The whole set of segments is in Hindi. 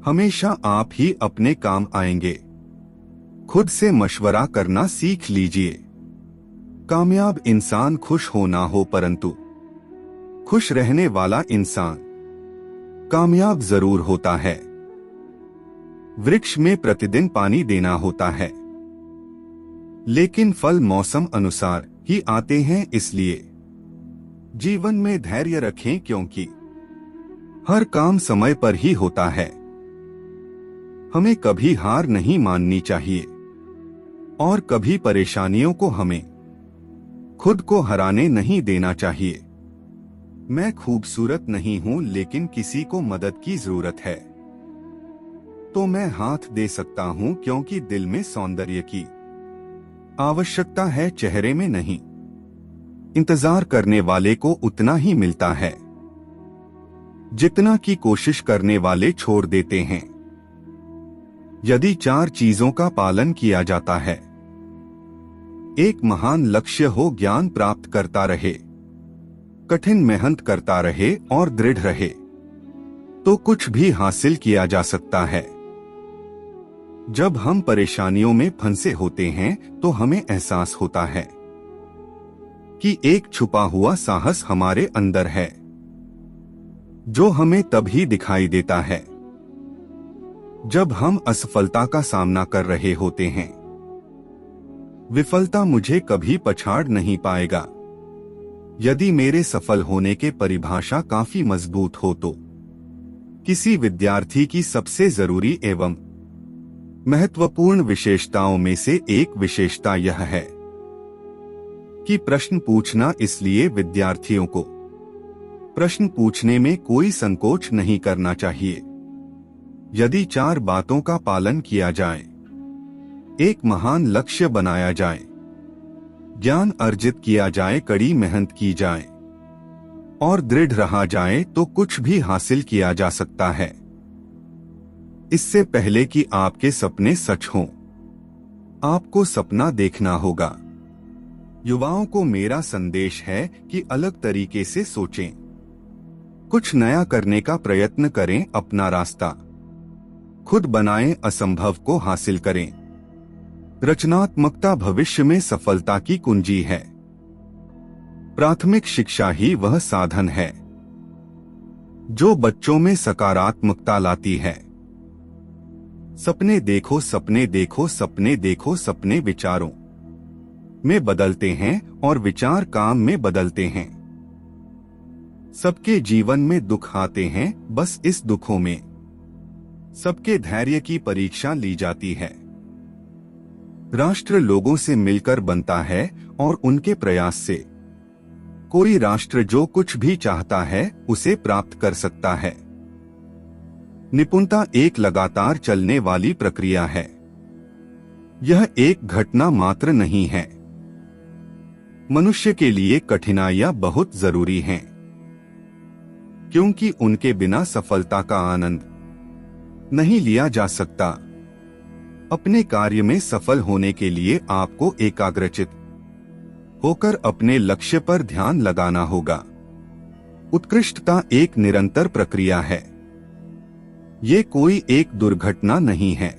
हमेशा आप ही अपने काम आएंगे। खुद से मशवरा करना सीख लीजिए। कामयाब इंसान खुश हो ना हो, परंतु खुश रहने वाला इंसान कामयाब जरूर होता है। वृक्ष में प्रतिदिन पानी देना होता है, लेकिन फल मौसम अनुसार ही आते हैं। इसलिए जीवन में धैर्य रखें, क्योंकि हर काम समय पर ही होता है। हमें कभी हार नहीं माननी चाहिए और कभी परेशानियों को हमें खुद को हराने नहीं देना चाहिए। मैं खूबसूरत नहीं हूं, लेकिन किसी को मदद की जरूरत है तो मैं हाथ दे सकता हूं, क्योंकि दिल में सौंदर्य की आवश्यकता है, चेहरे में नहीं। इंतजार करने वाले को उतना ही मिलता है जितना की कोशिश करने वाले छोड़ देते हैं। यदि 4 चीजों का पालन किया जाता है, एक महान लक्ष्य हो, ज्ञान प्राप्त करता रहे, कठिन मेहनत करता रहे और दृढ़ रहे, तो कुछ भी हासिल किया जा सकता है। जब हम परेशानियों में फंसे होते हैं तो हमें एहसास होता है कि एक छुपा हुआ साहस हमारे अंदर है, जो हमें तभी दिखाई देता है जब हम असफलता का सामना कर रहे होते हैं। विफलता मुझे कभी पछाड़ नहीं पाएगा। यदि मेरे सफल होने के परिभाषा काफी मजबूत हो तो किसी विद्यार्थी की सबसे जरूरी एवं महत्वपूर्ण विशेषताओं में से एक विशेषता यह है कि प्रश्न पूछना। इसलिए विद्यार्थियों को प्रश्न पूछने में कोई संकोच नहीं करना चाहिए। यदि 4 बातों का पालन किया जाए, एक महान लक्ष्य बनाया जाए, ज्ञान अर्जित किया जाए, कड़ी मेहनत की जाए और दृढ़ रहा जाए, तो कुछ भी हासिल किया जा सकता है। इससे पहले कि आपके सपने सच हों, आपको सपना देखना होगा। युवाओं को मेरा संदेश है कि अलग तरीके से सोचें, कुछ नया करने का प्रयत्न करें, अपना रास्ता खुद बनाएं, असंभव को हासिल करें। रचनात्मकता भविष्य में सफलता की कुंजी है। प्राथमिक शिक्षा ही वह साधन है जो बच्चों में सकारात्मकता लाती है। सपने देखो, सपने देखो, सपने देखो। सपने विचारों में बदलते हैं और विचार काम में बदलते हैं। सबके जीवन में दुख आते हैं, बस इस दुखों में सबके धैर्य की परीक्षा ली जाती है। राष्ट्र लोगों से मिलकर बनता है और उनके प्रयास से कोई राष्ट्र जो कुछ भी चाहता है उसे प्राप्त कर सकता है। निपुणता एक लगातार चलने वाली प्रक्रिया है। यह एक घटना मात्र नहीं है। मनुष्य के लिए कठिनाइयां बहुत जरूरी हैं, क्योंकि उनके बिना सफलता का आनंद नहीं लिया जा सकता। अपने कार्य में सफल होने के लिए आपको एकाग्रचित होकर अपने लक्ष्य पर ध्यान लगाना होगा। उत्कृष्टता एक निरंतर प्रक्रिया है। ये कोई एक दुर्घटना नहीं है।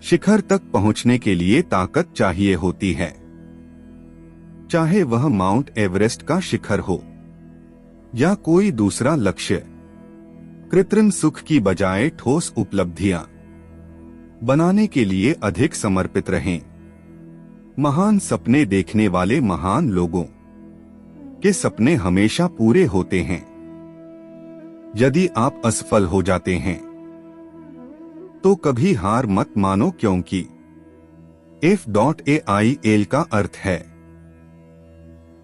शिखर तक पहुंचने के लिए ताकत चाहिए होती है, चाहे वह माउंट एवरेस्ट का शिखर हो या कोई दूसरा लक्ष्य। कृत्रिम सुख की बजाय ठोस उपलब्धियां बनाने के लिए अधिक समर्पित रहें। महान सपने देखने वाले महान लोगों के सपने हमेशा पूरे होते हैं। यदि आप असफल हो जाते हैं तो कभी हार मत मानो, क्योंकि F.AIL का अर्थ है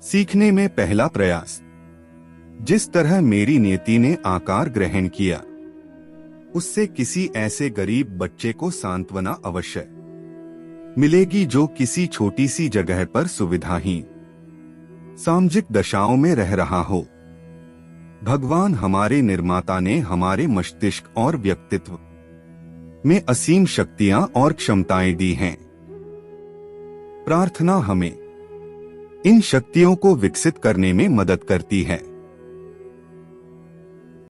सीखने में पहला प्रयास। जिस तरह मेरी नियति ने आकार ग्रहण किया, उससे किसी ऐसे गरीब बच्चे को सांत्वना अवश्य मिलेगी जो किसी छोटी सी जगह पर सुविधाहीन सामाजिक दशाओं में रह रहा हो। भगवान हमारे निर्माता ने हमारे मस्तिष्क और व्यक्तित्व में असीम शक्तियां और क्षमताएं दी हैं। प्रार्थना हमें इन शक्तियों को विकसित करने में मदद करती है।